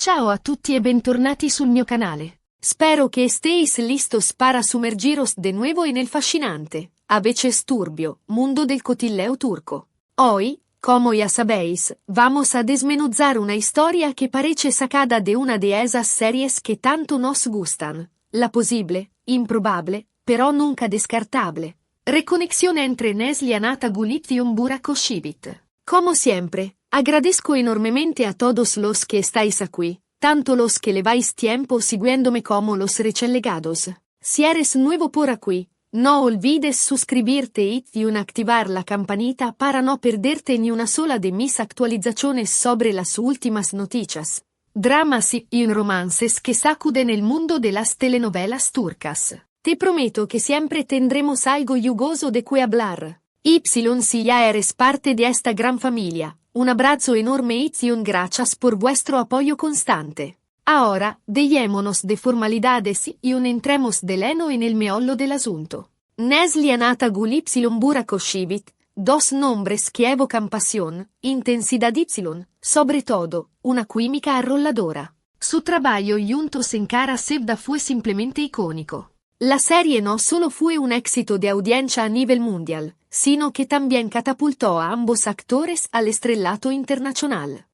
Ciao a tutti e bentornati sul mio canale. Spero que estéis listos para sumergiros de nuevo en el fascinante, a veces turbio, mundo del cotilleo turco. Hoy, como ya sabéis, vamos a desmenuzar una historia que parece sacada de una de esas series que tanto nos gustan, la posible, improbable, pero nunca descartable. Reconexión entre Neslihan Atagullit y Burak Özçivit. Como siempre, agradezco enormemente a todos los que estáis aquí, tanto los que lleváis tiempo siguiéndome como los relegados. Si eres nuevo por aquí, no olvides suscribirte y activar la campanita para no perderte ni una sola de mis actualizaciones sobre las últimas noticias, dramas y romances que sacuden el mundo de las telenovelas turcas. Te prometo que siempre tendremos algo yugoso de que hablar. Si ya eres parte de esta gran familia, un abrazo enorme y un gracias por vuestro apoyo constante. Ahora, dejémonos de formalidades y entremos de lleno en el meollo del asunto. Neslihan Atagullit y Burak Özçivit, dos nombres que evocan pasión, intensidad y, sobre todo, una química arrolladora. Su trabajo juntos en Kara Sevda fue simplemente icónico. La serie no solo fue un éxito de audiencia a nivel mundial, sino que también catapultó a ambos actores al estrellato internacional.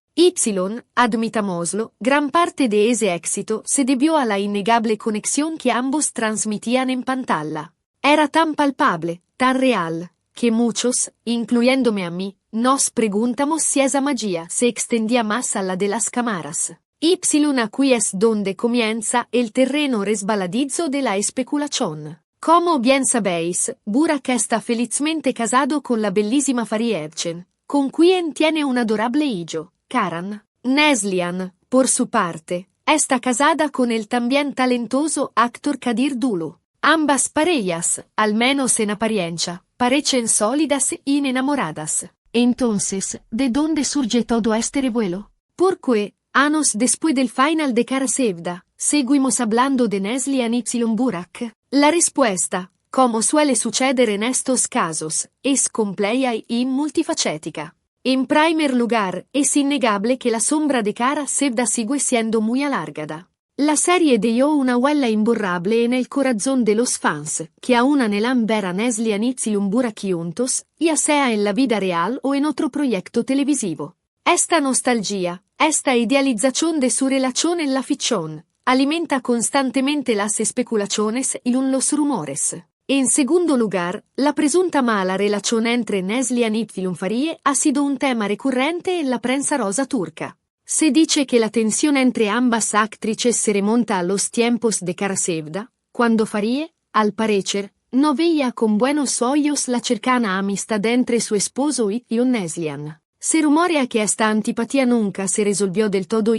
Admitámoslo, gran parte de ese éxito se debió a la innegable conexión que ambos transmitían en pantalla. Era tan palpable, tan real, que muchos, incluyéndome a mí, nos preguntamos si esa magia se extendía más a la de las cámaras. Aquí es donde comienza el terreno resbaladizo de la especulación. Como bien sabéis, Burak está felizmente casado con la bellísima Fariye Evcen, con quien tiene un adorable hijo, Karan. Neslihan, por su parte, está casada con el también talentoso actor Kadir Dulu. Ambas parejas, al menos en apariencia, parecen sólidas y enamoradas. Entonces, ¿de dónde surge todo este revuelo? Porque, años después del final de Kara Sevda, seguimos hablando de Neslihan y Burak. La respuesta, como suele suceder en estos casos, es compleja y multifacética. En primer lugar, es innegable que la sombra de Kara Sevda sigue siendo muy alargada. La serie dejó una huella imborrable en el corazón de los fans, que aún anhelan ver a Neslihan y Burak juntos, ya sea en la vida real o en otro proyecto televisivo. Esta nostalgia, esta idealización de su relación en la ficción, alimenta constantemente las especulaciones y los rumores. En segundo lugar, la presunta mala relación entre Neslihan y Fariye ha sido un tema recurrente en la prensa rosa turca. Se dice que la tensión entre ambas actrices se remonta a los tiempos de Kara Sevda, cuando Fariye, al parecer, no veía con buenos ojos la cercana amistad entre su esposo y Neslihan. Se rumorea que esta antipatía nunca se resolvió del todo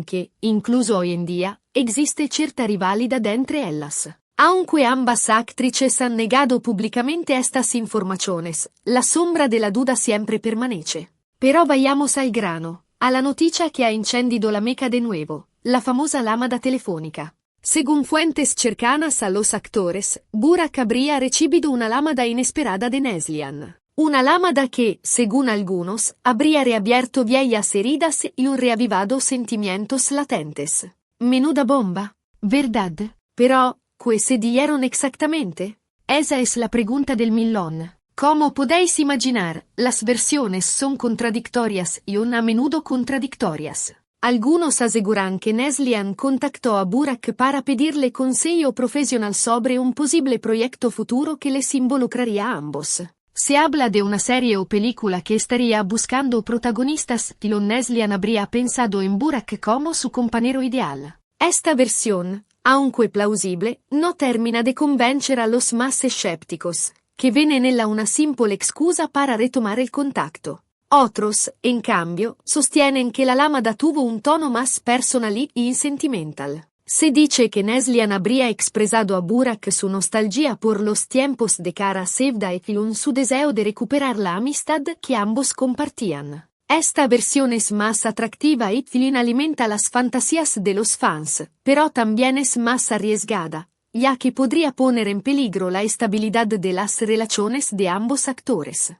que, incluso hoy en día, existe cierta rivalidad entre ellas. Aunque ambas actrices han negado públicamente estas informaciones, la sombra de la duda siempre permanece. Pero vayamos al grano, a la noticia que ha encendido la meca de nuevo, la famosa llamada telefónica. Según fuentes cercanas a los actores, Burak habría recibido una llamada inesperada de Neslihan. Una llamada que, según algunos, habría reabierto viejas heridas y reavivado sentimientos latentes. Menuda bomba, ¿verdad? Pero, ¿qué se dieron exactamente? Esa es la pregunta del millón. Como podéis imaginar, las versiones son contradictorias y a menudo contradictorias. Algunos aseguran que Neslihan contactó a Burak para pedirle consejo profesional sobre un posible proyecto futuro que les involucraría a ambos. Se habla de una serie o película que estaría buscando protagonistas y Neslihan habría pensado en Burak como su compañero ideal. Esta versión, aunque plausible, no termina de convencer a los más escépticos, que ven en ella una simple excusa para retomar el contacto. Otros, en cambio, sostienen que la llamada tuvo un tono más personal y sentimental. Se dice que Neslihan habría expresado a Burak su nostalgia por los tiempos de Kara Sevda y su deseo de recuperar la amistad que ambos compartían. Esta versión es más atractiva y alimenta las fantasías de los fans, pero también es más arriesgada, ya que podría poner en peligro la estabilidad de las relaciones de ambos actores.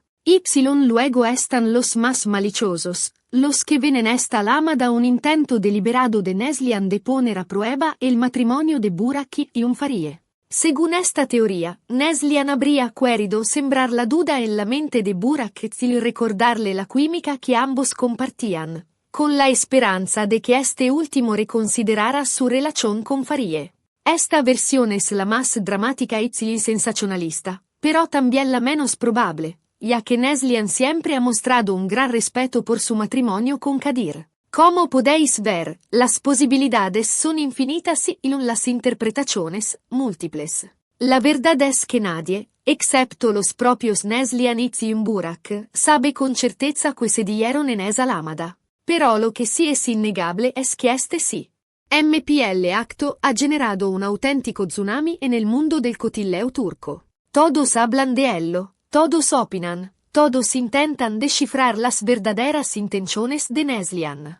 Luego están los más maliciosos, los que ven en esta Alamada un intento deliberado de Neslihan de poner a prueba el matrimonio de Burak y Farie. Según esta teoría, Neslihan habría querido sembrar la duda en la mente de Burak y recordarle la química que ambos compartían, con la esperanza de que este último reconsiderara su relación con Farie. Esta versión es la más dramática y sensacionalista, pero también la menos probable, ya que Neslihan siempre ha mostrado un gran respeto por su matrimonio con Kadir. Como podéis ver, las posibilidades son infinitas y las interpretaciones múltiples. La verdad es que nadie, excepto los propios Neslihan y Burak, sabe con certeza que se dieron en esa Alamada. Pero lo que sí es innegable es que este sí. MPL Acto ha generado un auténtico tsunami en el mundo del cotilleo turco. Todos hablan de ello, todos opinan, todos intentan descifrar las verdaderas intenciones de Neslihan.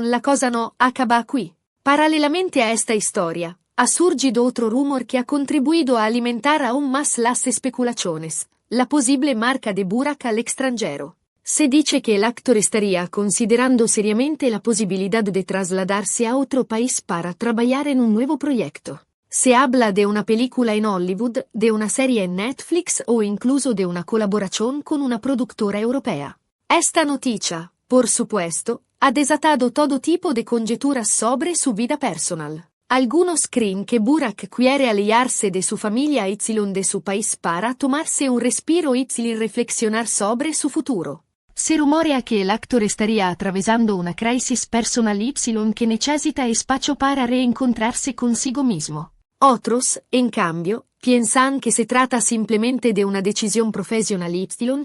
La cosa no acaba aquí. Paralelamente a esta historia, ha surgido otro rumor que ha contribuido a alimentar aún más las especulaciones, la posible marca de Burak al extranjero. Se dice que el actor estaría considerando seriamente la posibilidad de trasladarse a otro país para trabajar en un nuevo proyecto. Se habla de una película en Hollywood, de una serie en Netflix o incluso de una colaboración con una productora europea. Esta noticia, por supuesto, ha desatado todo tipo de conjeturas sobre su vida personal. Algunos creen que Burak quiere alejarse de su familia y de su país para tomarse un respiro y reflexionar sobre su futuro. Se rumorea que el actor estaría atravesando una crisis personal que necesita espacio para reencontrarse consigo mismo. Otros, en cambio, piensan que se trata simplemente de una decisión profesional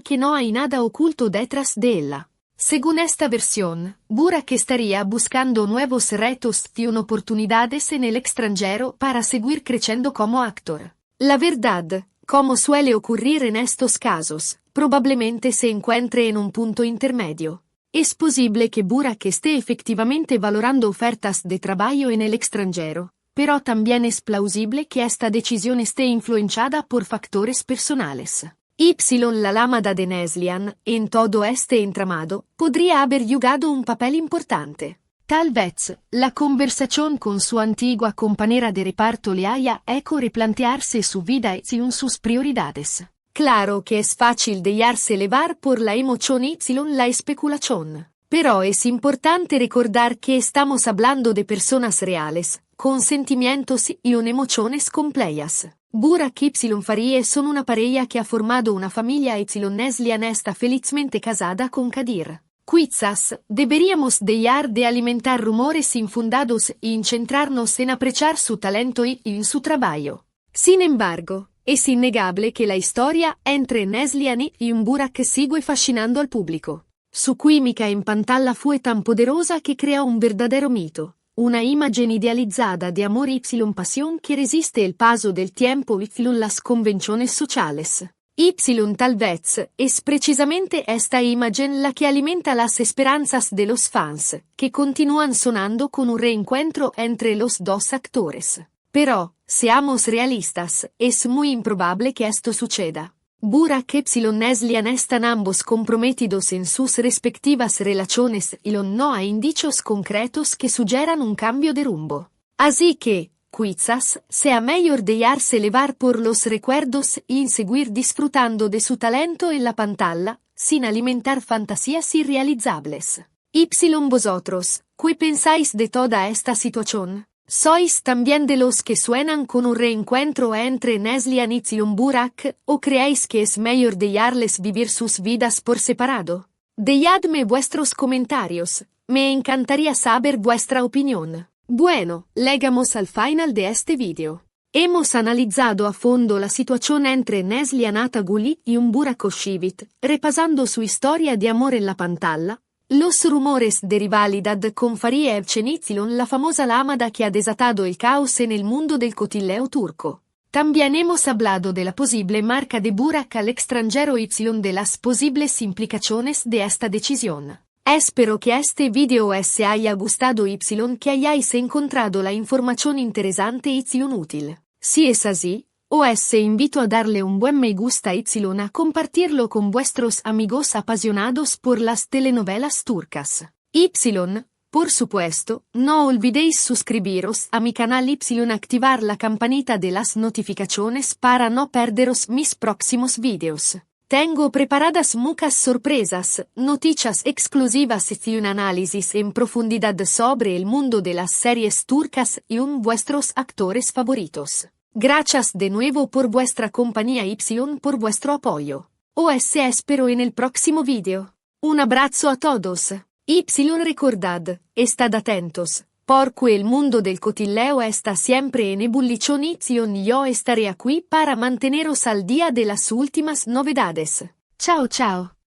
que no hay nada oculto detrás de ella. Según esta versión, Burak estaría buscando nuevos retos y oportunidades en el extranjero para seguir creciendo como actor. La verdad, como suele ocurrir en estos casos, probablemente se encuentre en un punto intermedio. Es posible que Burak esté efectivamente valorando ofertas de trabajo en el extranjero, pero también es plausible que esta decisión esté influenciada por factores personales. La Alamada de Neslihan, en todo este entramado, podría haber jugado un papel importante. Tal vez, la conversación con su antigua compañera de reparto le haya hecho replantearse su vida y sus prioridades. Claro que es fácil dejarse llevar por la emoción y la especulación. Pero es importante recordar que estamos hablando de personas reales, con sentimientos y emociones complejas. Burak y Farie son una pareja que ha formado una familia y Neslihan está felizmente casada con Kadir. Quizás deberíamos dejar de alimentar rumores infundados y centrarnos en apreciar su talento y en su trabajo. Sin embargo, es innegable que la historia entre Neslihan y Burak sigue fascinando al público. Su química en pantalla fue tan poderosa que creó un verdadero mito. Una imagen idealizada de amor y pasión que resiste el paso del tiempo y las convenciones sociales. Tal vez es precisamente esta imagen la que alimenta las esperanzas de los fans, que continúan sonando con un reencuentro entre los dos actores. Pero, seamos realistas, es muy improbable que esto suceda. Burak y Neslihan están ambos comprometidos en sus respectivas relaciones y no hay indicios concretos que sugieran un cambio de rumbo. Así que, quizás, sea mejor dejarse llevar por los recuerdos y seguir disfrutando de su talento en la pantalla, sin alimentar fantasías irrealizables. Vosotros, ¿qué pensáis de toda esta situación? ¿Sois también de los que suenan con un reencuentro entre Neslihan y Burak, o creéis que es mejor dejarles vivir sus vidas por separado? Dejadme vuestros comentarios, me encantaría saber vuestra opinión. Bueno, llegamos al final de este video. Hemos analizado a fondo la situación entre Neslihan Ataguli y Burak Oshivit, repasando su historia de amor en la pantalla, los rumores de rivalidad con Farie Evcenizilon, la famosa Alamada que ha desatado el caos en el mundo del cotilleo turco. También hemos hablado de la posible marca de Burak al extranjero y de las posibles implicaciones de esta decisión. Espero que este video os haya gustado y que hayáis encontrado la información interesante y útil. Si es así, Os invito a darle un buen me gusta y a compartirlo con vuestros amigos apasionados por las telenovelas turcas. Y, por supuesto, no olvidéis suscribiros a mi canal y activar la campanita de las notificaciones para no perderos mis próximos videos. Tengo preparadas muchas sorpresas, noticias exclusivas y un análisis en profundidad sobre el mundo de las series turcas y vuestros actores favoritos. Gracias de nuevo por vuestra compañía y por vuestro apoyo. Os espero en el próximo video. Un abrazo a todos. Y recordad, estad atentos, porque el mundo del cotilleo está siempre en ebullición y yo estaré aquí para manteneros al día de las últimas novedades. Chao chao.